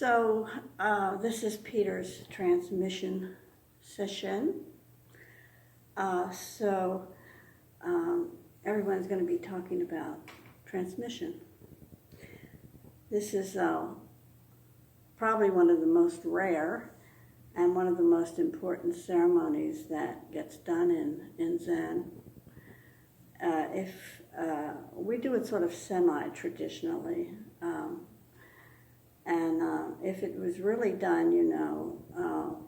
This is Peter's transmission session. Everyone's going to be talking about transmission. This is probably one of the most rare and one of the most important ceremonies that gets done in Zen. We do it sort of semi-traditionally, if it was really done,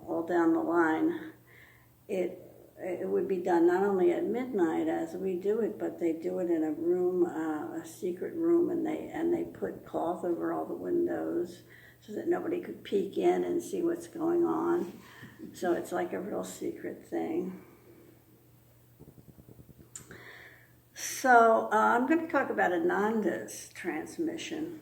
all down the line, it would be done not only at midnight as we do it, but they do it in a room, a secret room, and they put cloth over all the windows so that nobody could peek in and see what's going on. So it's like a real secret thing. So I'm going to talk about Ananda's transmission.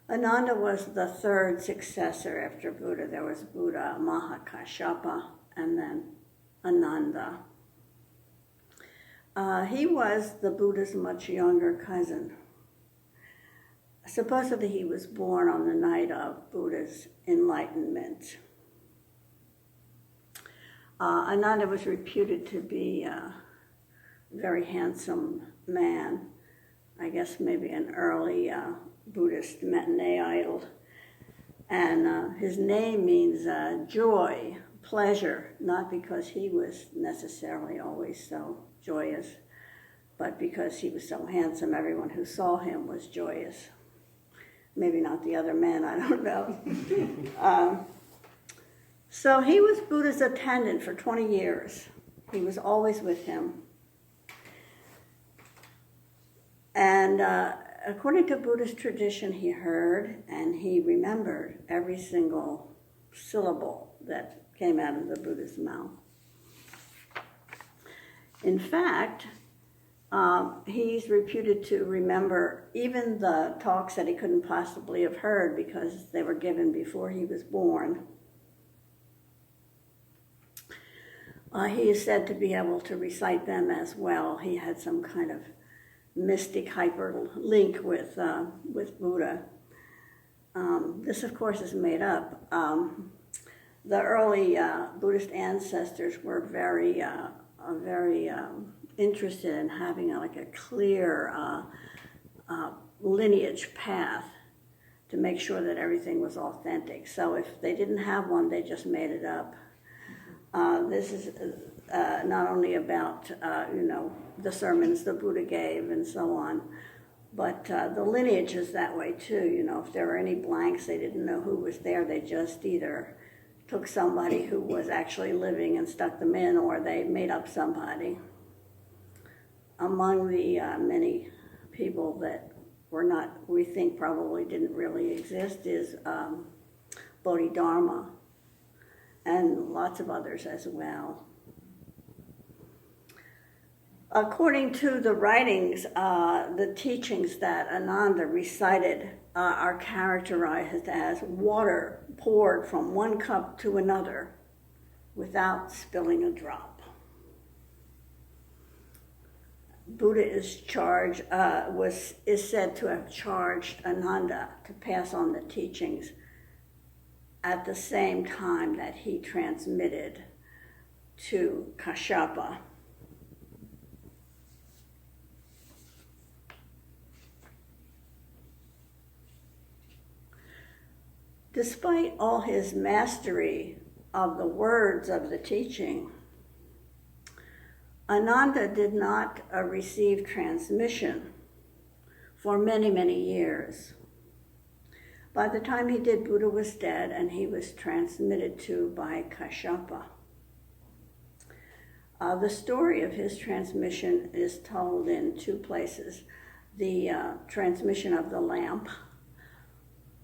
Ananda was the third successor after Buddha. There was Buddha Mahakashyapa and then Ananda. He was the Buddha's much younger cousin. Supposedly he was born on the night of Buddha's enlightenment. Ananda was reputed to be a very handsome man. I guess maybe an early Buddhist matinee idol. And his name means joy, pleasure, not because he was necessarily always so joyous, but because he was so handsome, everyone who saw him was joyous. Maybe not the other men, I don't know. So he was Buddha's attendant for 20 years. He was always with him. And according to Buddhist tradition, he heard and he remembered every single syllable that came out of the Buddha's mouth. In fact, he's reputed to remember even the talks that he couldn't possibly have heard because they were given before he was born. He is said to be able to recite them as well. He had some kind of mystic hyperlink with Buddha. This, of course, is made up. The early Buddhist ancestors were very interested in having a clear lineage path to make sure that everything was authentic. So if they didn't have one, they just made it up. This is not only about, the sermons the Buddha gave and so on, but the lineage is that way too. If there were any blanks, they didn't know who was there. They just either took somebody who was actually living and stuck them in, or they made up somebody. Among the many people that we think probably didn't really exist is Bodhidharma, and lots of others as well. According to the writings, the teachings that Ananda recited are characterized as water poured from one cup to another without spilling a drop. Buddha is said to have charged Ananda to pass on the teachings at the same time that he transmitted to Kashyapa. Despite all his mastery of the words of the teaching, Ananda did not receive transmission for many, many years. By the time he did, Buddha was dead and he was transmitted to by Kashyapa. The story of his transmission is told in two places. The transmission of the lamp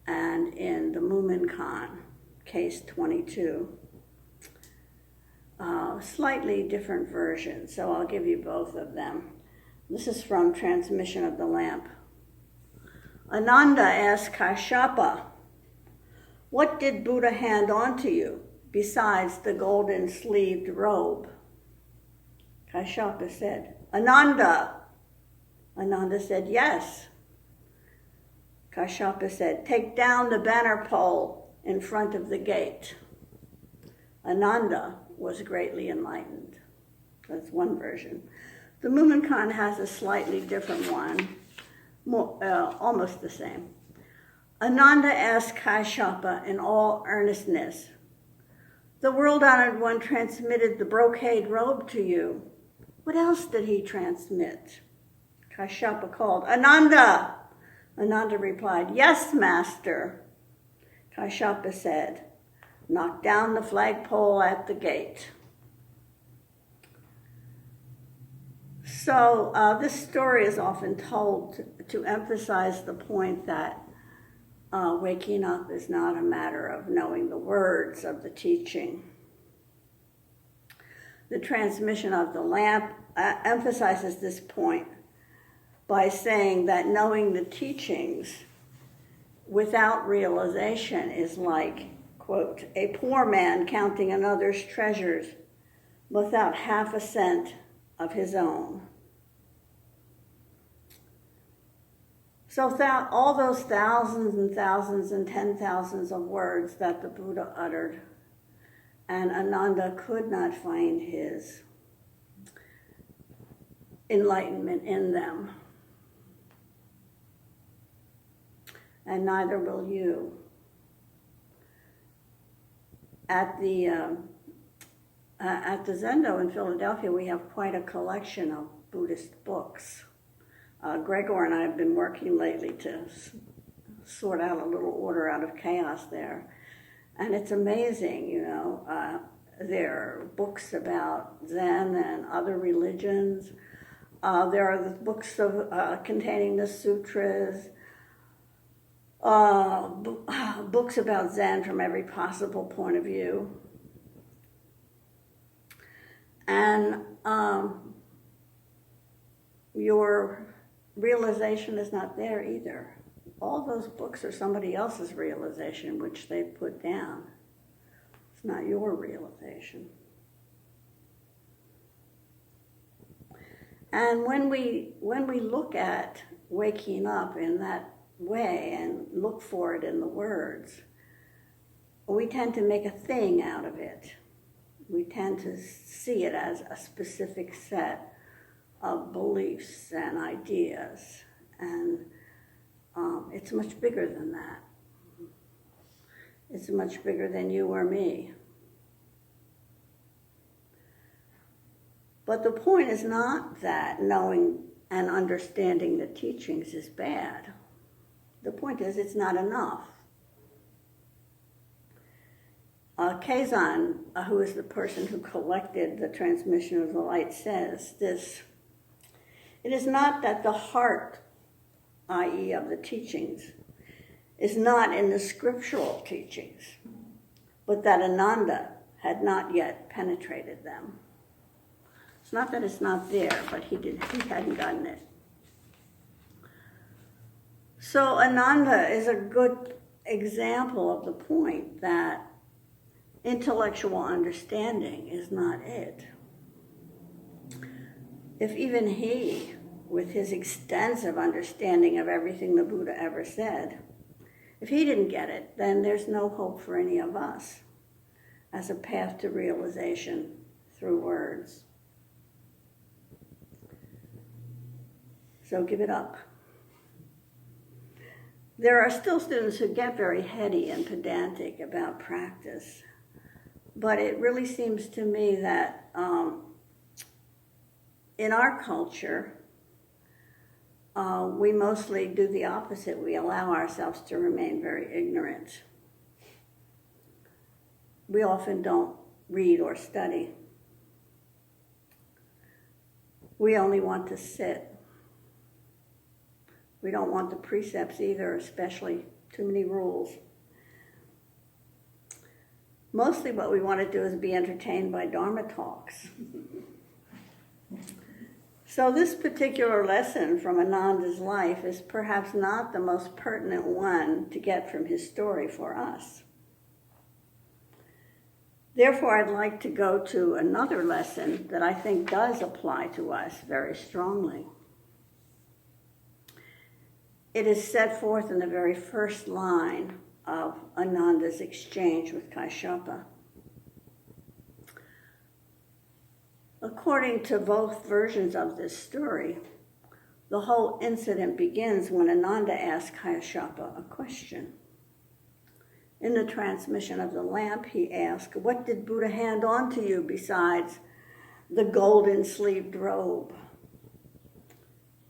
and in the Mumonkan, case 22. Slightly different versions, so I'll give you both of them. This is from Transmission of the Lamp. Ananda asked Kashyapa, "What did Buddha hand on to you besides the golden sleeved robe?" Kashyapa said, "Ananda." Ananda said, "Yes." Kashyapa said, "Take down the banner pole in front of the gate." Ananda was greatly enlightened. That's one version. The Mumonkan has a slightly different one, almost the same. Ananda asked Kashyapa in all earnestness, "The world-honored one transmitted the brocade robe to you. What else did he transmit?" Kashyapa called, "Ananda!" Ananda replied, "Yes, master." Kashyapa said, "Knock down the flagpole at the gate." So this story is often told to emphasize the point that waking up is not a matter of knowing the words of the teaching. The transmission of the lamp emphasizes this point by saying that knowing the teachings without realization is like, quote, "a poor man counting another's treasures without half a cent of his own." So all those thousands and thousands and 10,000s of words that the Buddha uttered, and Ananda could not find his enlightenment in them. And neither will you. At the Zendo in Philadelphia, we have quite a collection of Buddhist books. Gregor and I have been working lately to sort out a little order out of chaos there. And it's amazing, there are books about Zen and other religions. There are the books containing the sutras, books about Zen from every possible point of view. And your realization is not there either. All those books are somebody else's realization, which they put down. It's not your realization. And when we look at waking up in that way and look for it in the words, we tend to make a thing out of it. We tend to see it as a specific set of beliefs and ideas, and it's much bigger than that. It's much bigger than you or me. But the point is not that knowing and understanding the teachings is bad. The point is it's not enough. Kazan, who is the person who collected the transmission of the light, says this: "It is not that the heart, i.e. of the teachings, is not in the scriptural teachings, but that Ananda had not yet penetrated them." It's not that it's not there, but he hadn't gotten it. So Ananda is a good example of the point that intellectual understanding is not it. If even he, with his extensive understanding of everything the Buddha ever said, if he didn't get it, then there's no hope for any of us as a path to realization through words. So give it up. There are still students who get very heady and pedantic about practice, but it really seems to me that in our culture, we mostly do the opposite. We allow ourselves to remain very ignorant. We often don't read or study. We only want to sit. We don't want the precepts either, especially too many rules. Mostly what we want to do is be entertained by Dharma talks. So this particular lesson from Ananda's life is perhaps not the most pertinent one to get from his story for us. Therefore, I'd like to go to another lesson that I think does apply to us very strongly. It is set forth in the very first line of Ananda's exchange with Kaishapa. According to both versions of this story, the whole incident begins when Ananda asks Kaishapa a question. In the transmission of the lamp, he asked, "What did Buddha hand on to you besides the golden-sleeved robe?"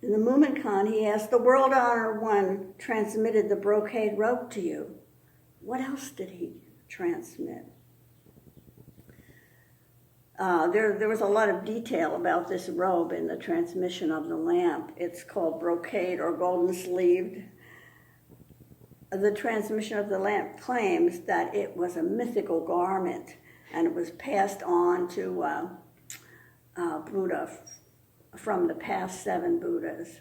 In the Mumonkan, he asked, "The World Honor One transmitted the brocade robe to you. What else did he transmit?" There was a lot of detail about this robe in the transmission of the lamp. It's called brocade or golden-sleeved. The transmission of the lamp claims that it was a mythical garment and it was passed on to Buddha from the past 7 Buddhas.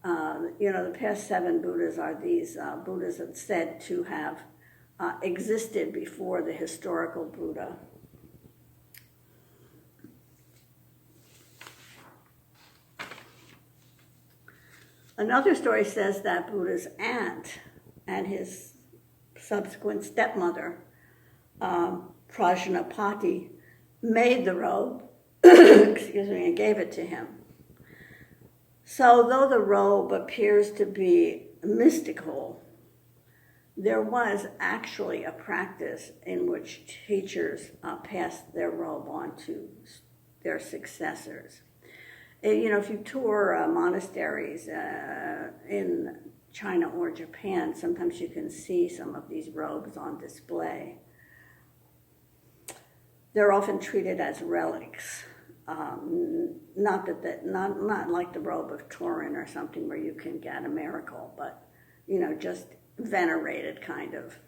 The past 7 Buddhas are these Buddhas that's said to have existed before the historical Buddha. Another story says that Buddha's aunt and his subsequent stepmother, Prajnapati, made the robe, and gave it to him. So though the robe appears to be mystical, there was actually a practice in which teachers passed their robe on to their successors. If you tour monasteries in China or Japan, sometimes you can see some of these robes on display. They're often treated as relics, not like the robe of Turin or something where you can get a miracle, but just venerated kind of.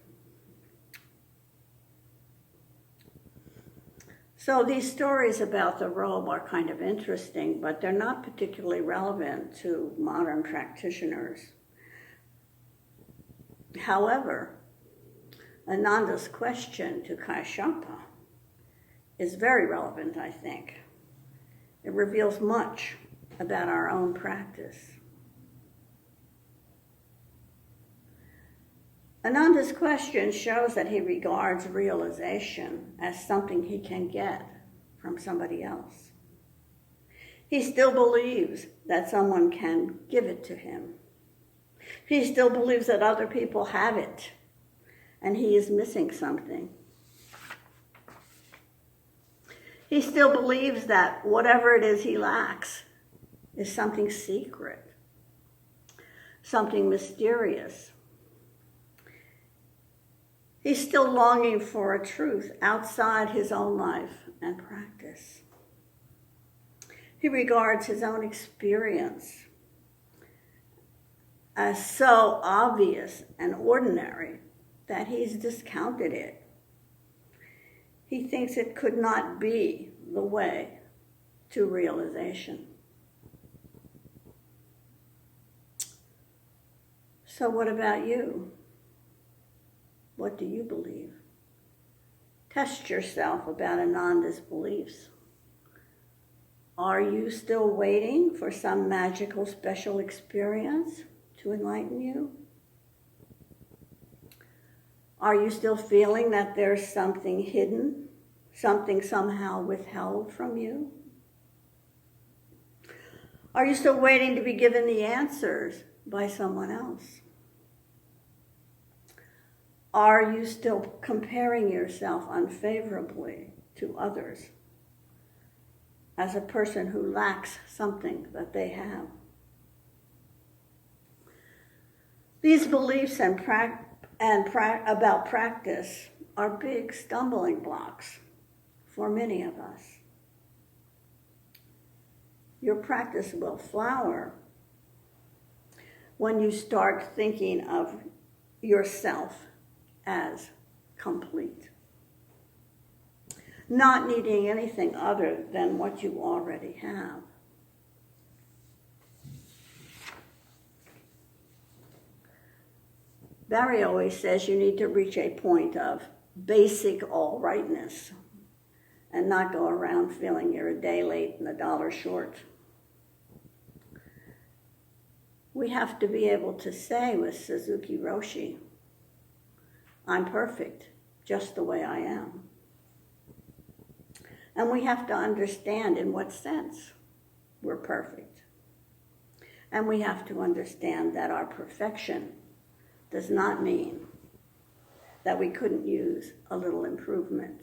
So these stories about the robe are kind of interesting, but they're not particularly relevant to modern practitioners. However, Ananda's question to Kaishapa is very relevant, I think. It reveals much about our own practice. Ananda's question shows that he regards realization as something he can get from somebody else. He still believes that someone can give it to him. He still believes that other people have it, and he is missing something. He still believes that whatever it is he lacks is something secret, something mysterious. He's still longing for a truth outside his own life and practice. He regards his own experience as so obvious and ordinary that he's discounted it. He thinks it could not be the way to realization. So what about you? What do you believe? Test yourself about Ananda's beliefs. Are you still waiting for some magical special experience to enlighten you? Are you still feeling that there's something hidden, something somehow withheld from you? Are you still waiting to be given the answers by someone else? Are you still comparing yourself unfavorably to others as a person who lacks something that they have? These beliefs about practice are big stumbling blocks for many of us. Your practice will flower when you start thinking of yourself as complete, not needing anything other than what you already have. Barry always says you need to reach a point of basic all-rightness and not go around feeling you're a day late and $1 short. We have to be able to say with Suzuki Roshi, I'm perfect, just the way I am. And we have to understand in what sense we're perfect. And we have to understand that our perfection does not mean that we couldn't use a little improvement.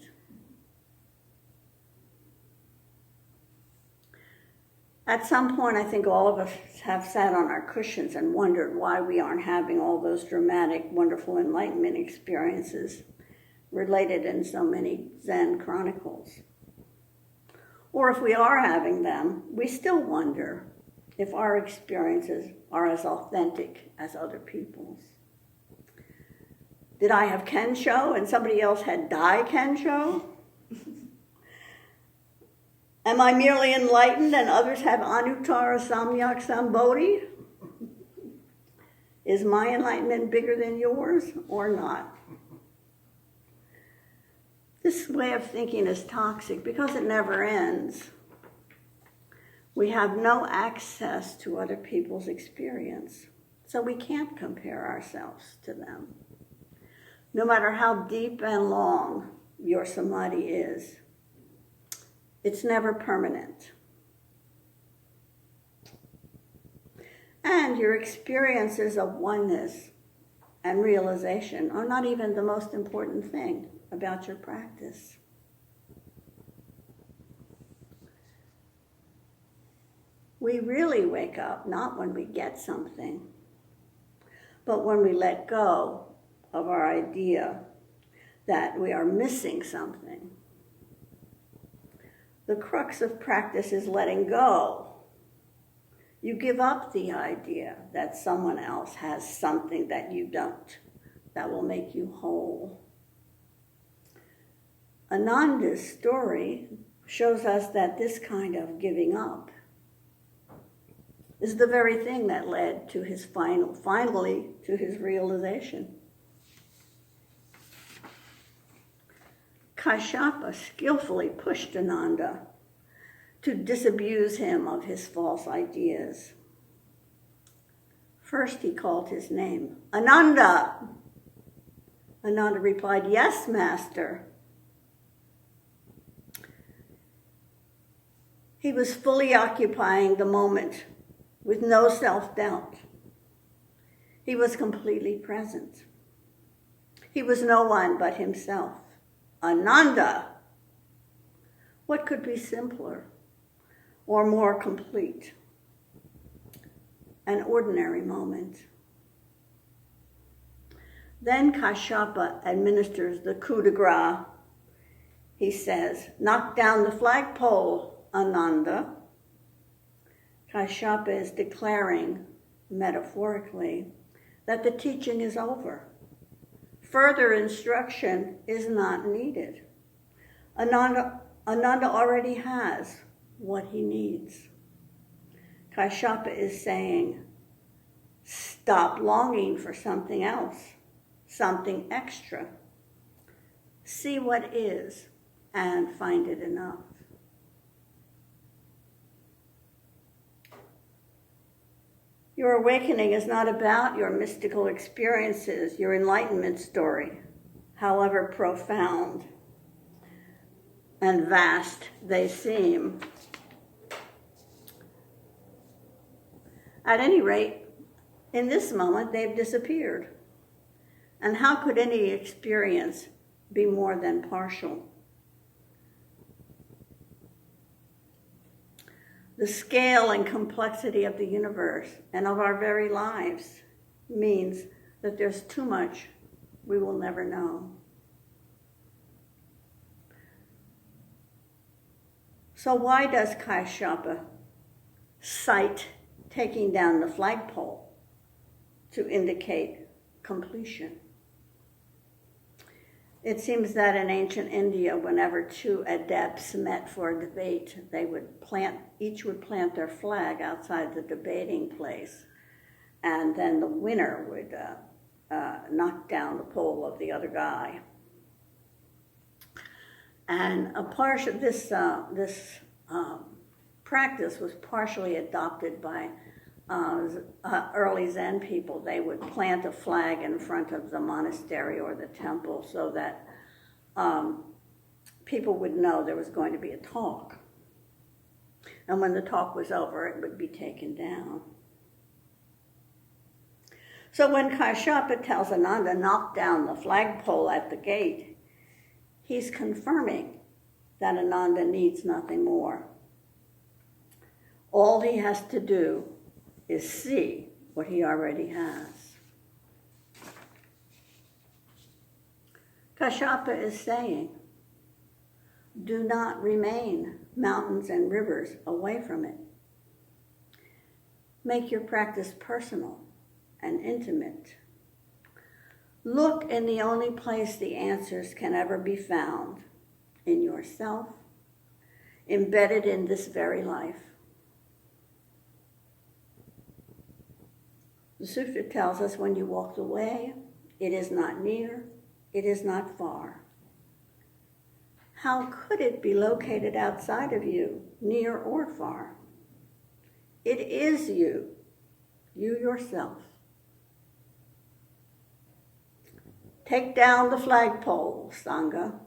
At some point, I think all of us have sat on our cushions and wondered why we aren't having all those dramatic, wonderful enlightenment experiences related in so many Zen chronicles. Or if we are having them, we still wonder if our experiences are as authentic as other people's. Did I have Kensho and somebody else had Dai Kensho? Am I merely enlightened and others have Anuttara Samyak Sambodhi? Is my enlightenment bigger than yours or not? This way of thinking is toxic because it never ends. We have no access to other people's experience, so we can't compare ourselves to them. No matter how deep and long your samadhi is, it's never permanent. And your experiences of oneness and realization are not even the most important thing about your practice. We really wake up not when we get something, but when we let go of our idea that we are missing something. The crux of practice is letting go. You give up the idea that someone else has something that you don't, that will make you whole. Ananda's story shows us that this kind of giving up is the very thing that led to his finally to his realization. Kashyapa skillfully pushed Ananda to disabuse him of his false ideas. First he called his name, Ananda. Ananda replied, yes, master. He was fully occupying the moment with no self-doubt. He was completely present. He was no one but himself. Ananda. What could be simpler or more complete? An ordinary moment. Then Kashyapa administers the coup de grace. He says, knock down the flagpole, Ananda. Kashyapa is declaring, metaphorically, that the teaching is over. Further instruction is not needed. Ananda already has what he needs. Kashyapa is saying, stop longing for something else, something extra. See what is and find it enough. Your awakening is not about your mystical experiences, your enlightenment story, however profound and vast they seem. At any rate, in this moment, they've disappeared. And how could any experience be more than partial? The scale and complexity of the universe and of our very lives means that there's too much we will never know. So why does Kashyapa cite taking down the flagpole to indicate completion? It seems that in ancient India, whenever two adepts met for a debate, each would plant their flag outside the debating place, and then the winner would knock down the pole of the other guy. And a part of this practice was partially adopted by early Zen people, they would plant a flag in front of the monastery or the temple so that people would know there was going to be a talk. And when the talk was over, it would be taken down. So when Kashyapa tells Ananda, knock down the flagpole at the gate, he's confirming that Ananda needs nothing more. All he has to do is see what he already has. Kashyapa is saying, do not remain mountains and rivers away from it. Make your practice personal and intimate. Look in the only place the answers can ever be found, in yourself, embedded in this very life. The sutra tells us when you walk away, it is not near, it is not far. How could it be located outside of you, near or far? It is you yourself. Take down the flagpole, Sangha.